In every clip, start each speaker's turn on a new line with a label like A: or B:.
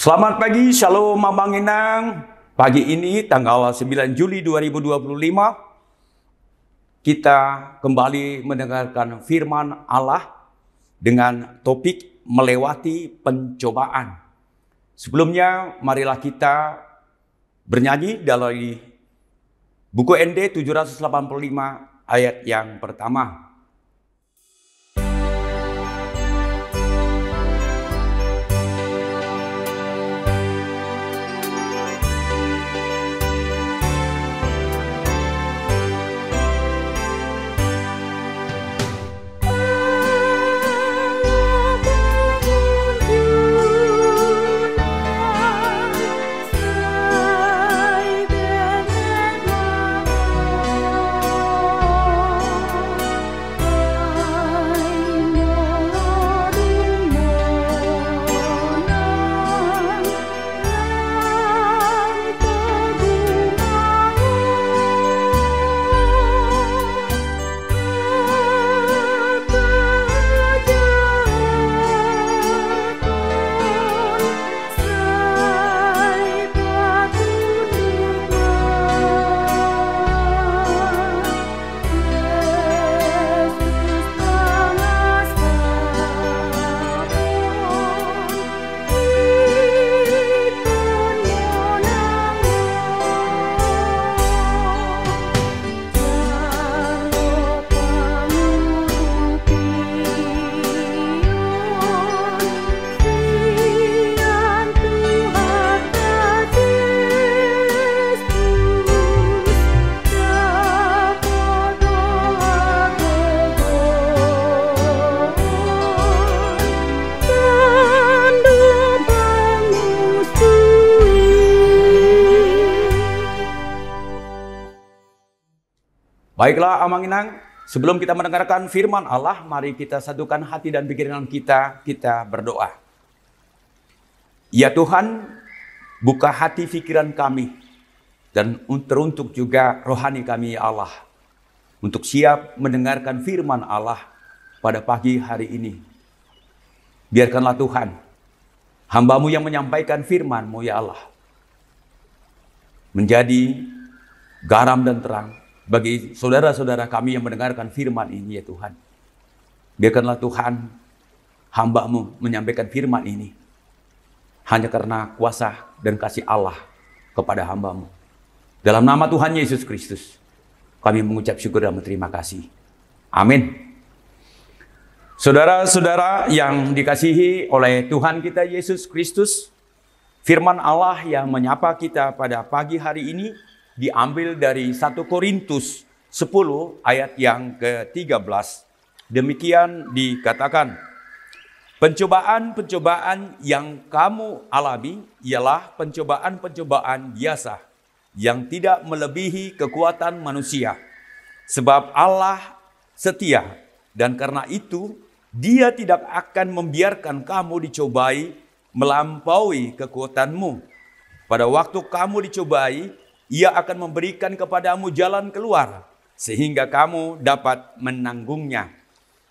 A: Selamat pagi, Shalom Abang Inang. Pagi ini tanggal 9 Juli 2025 kita kembali mendengarkan firman Allah dengan topik melewati pencobaan. Sebelumnya marilah kita bernyanyi dari buku ND 785 ayat yang pertama. Baiklah Amang Inang, sebelum kita mendengarkan firman Allah, mari kita satukan hati dan pikiran kita berdoa. Ya Tuhan, buka hati pikiran kami dan teruntuk juga rohani kami ya Allah, untuk siap mendengarkan firman Allah pada pagi hari ini. Biarkanlah Tuhan, hamba-Mu yang menyampaikan firman-Mu ya Allah, menjadi garam dan terang bagi saudara-saudara kami yang mendengarkan firman ini ya Tuhan. Biarkanlah Tuhan, hamba-Mu menyampaikan firman ini hanya karena kuasa dan kasih Allah kepada hamba-Mu. Dalam nama Tuhan Yesus Kristus, kami mengucap syukur dan berterima kasih. Amin. Saudara-saudara yang dikasihi oleh Tuhan kita Yesus Kristus, firman Allah yang menyapa kita pada pagi hari ini diambil dari 1 Korintus 10 ayat yang ke-13. Demikian dikatakan, pencobaan-pencobaan yang kamu alami ialah pencobaan-pencobaan biasa yang tidak melebihi kekuatan manusia. Sebab Allah setia dan karena itu Dia tidak akan membiarkan kamu dicobai melampaui kekuatanmu. Pada waktu kamu dicobai, Ia akan memberikan kepadamu jalan keluar sehingga kamu dapat menanggungnya.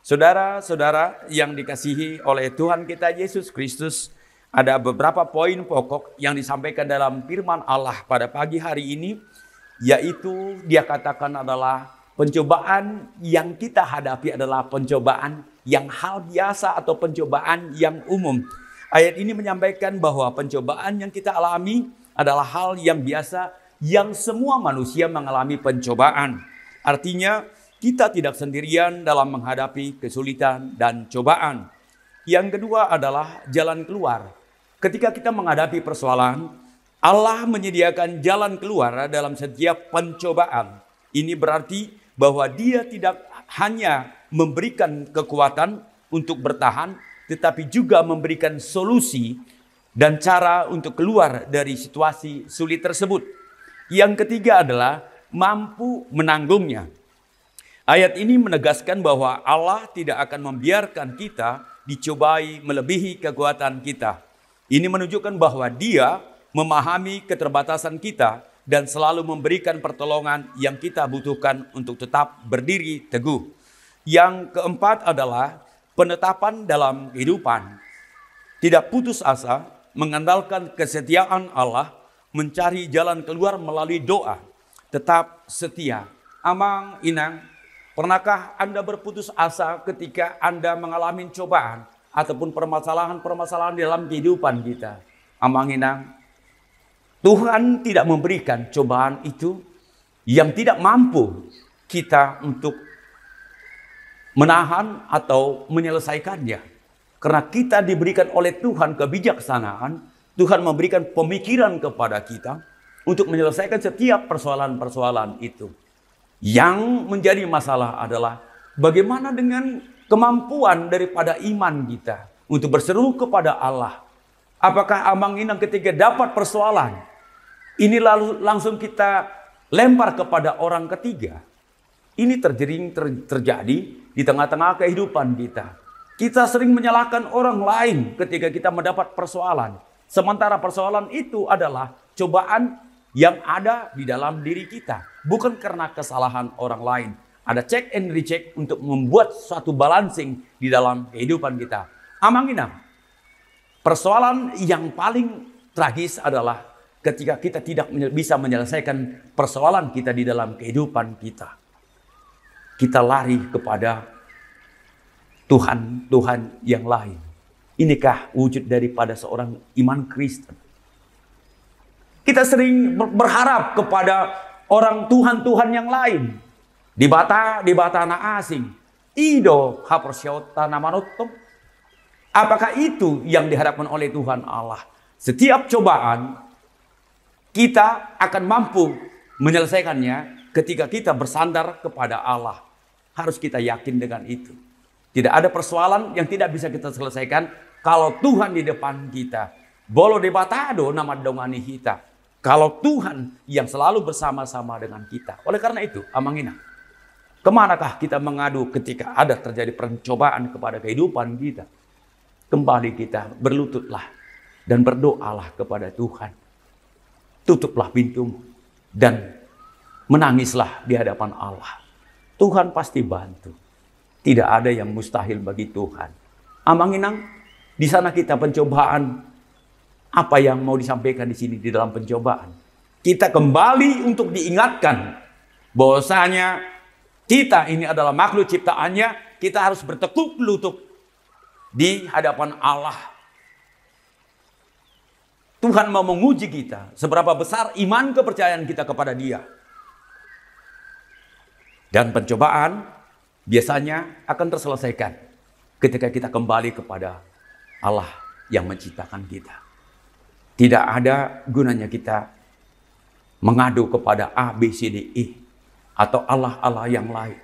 A: Saudara-saudara yang dikasihi oleh Tuhan kita Yesus Kristus, ada beberapa poin pokok yang disampaikan dalam firman Allah pada pagi hari ini, yaitu dia katakan adalah pencobaan yang kita hadapi adalah pencobaan yang hal biasa atau pencobaan yang umum. Ayat ini menyampaikan bahwa pencobaan yang kita alami adalah hal yang biasa, yang semua manusia mengalami pencobaan. Artinya kita tidak sendirian dalam menghadapi kesulitan dan cobaan. Yang kedua adalah jalan keluar. Ketika kita menghadapi persoalan, Allah menyediakan jalan keluar dalam setiap pencobaan. Ini berarti bahwa Dia tidak hanya memberikan kekuatan untuk bertahan, tetapi juga memberikan solusi dan cara untuk keluar dari situasi sulit tersebut. Yang ketiga adalah mampu menanggungnya. Ayat ini menegaskan bahwa Allah tidak akan membiarkan kita dicobai melebihi kekuatan kita. Ini menunjukkan bahwa Dia memahami keterbatasan kita dan selalu memberikan pertolongan yang kita butuhkan untuk tetap berdiri teguh. Yang keempat adalah penetapan dalam kehidupan. Tidak putus asa mengandalkan kesetiaan Allah, mencari jalan keluar melalui doa, tetap setia. Amang Inang, pernahkah Anda berputus asa ketika Anda mengalami cobaan ataupun permasalahan-permasalahan dalam kehidupan kita? Amang Inang, Tuhan tidak memberikan cobaan itu yang tidak mampu kita untuk menahan atau menyelesaikannya. Karena kita diberikan oleh Tuhan kebijaksanaan, Tuhan memberikan pemikiran kepada kita untuk menyelesaikan setiap persoalan-persoalan itu. Yang menjadi masalah adalah bagaimana dengan kemampuan daripada iman kita untuk berseru kepada Allah. Apakah Amang Inang ketika dapat persoalan, ini lalu langsung kita lempar kepada orang ketiga? Ini terjadi di tengah-tengah kehidupan kita. Kita sering menyalahkan orang lain ketika kita mendapat persoalan. Sementara persoalan itu adalah cobaan yang ada di dalam diri kita. Bukan karena kesalahan orang lain. Ada check and recheck untuk membuat suatu balancing di dalam kehidupan kita. Amang Inang, persoalan yang paling tragis adalah ketika kita tidak bisa menyelesaikan persoalan kita di dalam kehidupan kita. Kita lari kepada Tuhan yang lain. Inikah wujud daripada seorang iman Kristen? Kita sering berharap kepada orang Tuhan yang lain. Di bata na asing. Ido hapersyota namanotong. Apakah itu yang diharapkan oleh Tuhan Allah? Setiap cobaan kita akan mampu menyelesaikannya ketika kita bersandar kepada Allah. Harus kita yakin dengan itu. Tidak ada persoalan yang tidak bisa kita selesaikan kalau Tuhan di depan kita. Bolo debatado nama dongani kita. Kalau Tuhan yang selalu bersama-sama dengan kita. Oleh karena itu, Amang Inang, kemanakah kita mengadu ketika ada terjadi pencobaan kepada kehidupan kita? Kembali kita berlututlah dan berdoalah kepada Tuhan. Tutuplah pintumu dan menangislah di hadapan Allah. Tuhan pasti bantu. Tidak ada yang mustahil bagi Tuhan. Amang Inang, di sana kita pencobaan. Apa yang mau disampaikan di sini di dalam pencobaan? Kita kembali untuk diingatkan bahwasanya kita ini adalah makhluk ciptaannya. Kita harus bertekuk lutut di hadapan Allah. Tuhan mau menguji kita seberapa besar iman kepercayaan kita kepada Dia. Dan pencobaan biasanya akan terselesaikan ketika kita kembali kepada Allah yang menciptakan kita. Tidak ada gunanya kita mengadu kepada A, B, C, D, E atau Allah yang lain.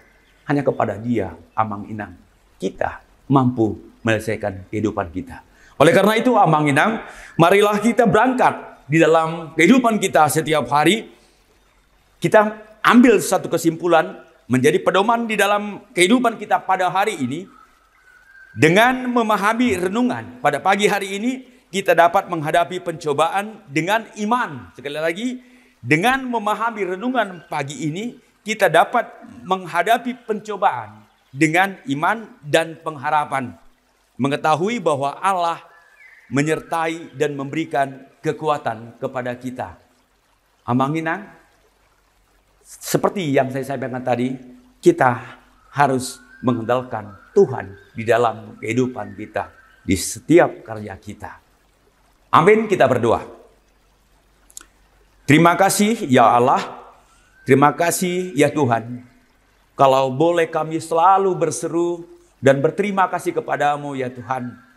A: Hanya kepada Dia, Amang Inang, kita mampu menyelesaikan kehidupan kita. Oleh karena itu, Amang Inang, marilah kita berangkat di dalam kehidupan kita setiap hari. Kita ambil satu kesimpulan menjadi pedoman di dalam kehidupan kita pada hari ini. Dengan memahami renungan pada pagi hari ini, kita dapat menghadapi pencobaan dengan iman. Sekali lagi, dengan memahami renungan pagi ini, kita dapat menghadapi pencobaan dengan iman dan pengharapan. Mengetahui bahwa Allah menyertai dan memberikan kekuatan kepada kita. Amang Inang, seperti yang saya sampaikan tadi, kita harus mengandalkan Tuhan di dalam kehidupan kita, di setiap karya kita. Amin, kita berdoa. Terima kasih ya Allah, terima kasih ya Tuhan. Kalau boleh kami selalu berseru dan berterima kasih kepadamu ya Tuhan.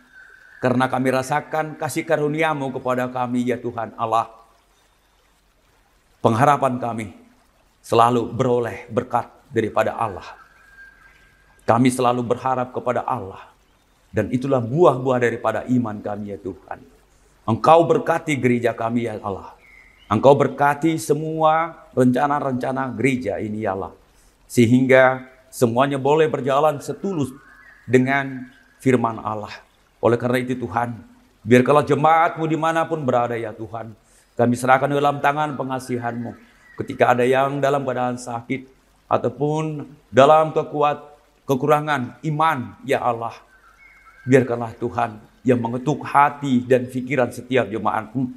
A: Karena kami rasakan kasih karunia-Mu kepada kami ya Tuhan Allah. Pengharapan kami selalu beroleh berkat daripada Allah. Kami selalu berharap kepada Allah. Dan itulah buah-buah daripada iman kami ya Tuhan. Engkau berkati gereja kami ya Allah. Engkau berkati semua rencana-rencana gereja ini ya Allah. Sehingga semuanya boleh berjalan setulus dengan firman Allah. Oleh karena itu Tuhan, biarkanlah jemaat-Mu dimanapun berada ya Tuhan. Kami serahkan dalam tangan pengasihan-Mu. Ketika ada yang dalam keadaan sakit ataupun dalam kekurangan iman ya Allah. Biarkanlah Tuhan yang mengetuk hati dan pikiran setiap jemaatmu,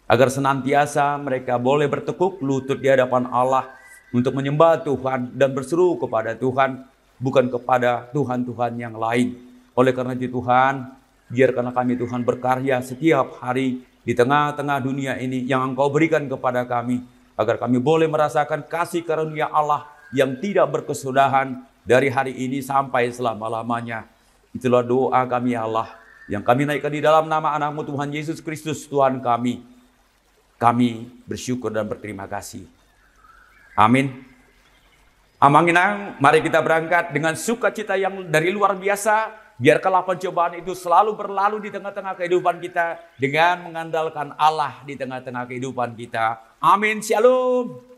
A: agar senantiasa mereka boleh bertekuk lutut di hadapan Allah untuk menyembah Tuhan dan berseru kepada Tuhan, bukan kepada Tuhan-Tuhan yang lain. Oleh karena itu Tuhan, biarkanlah kami Tuhan berkarya setiap hari di tengah-tengah dunia ini yang Engkau berikan kepada kami, agar kami boleh merasakan kasih karunia Allah yang tidak berkesudahan dari hari ini sampai selama-lamanya. Itulah doa kami ya Allah, yang kami naikkan di dalam nama anak-Mu Tuhan Yesus Kristus Tuhan kami. Kami bersyukur dan berterima kasih. Amin. Amanginang, mari kita berangkat dengan sukacita yang dari luar biasa. Biarkanlah pencobaan itu selalu berlalu di tengah-tengah kehidupan kita dengan mengandalkan Allah di tengah-tengah kehidupan kita. Amin. Shalom.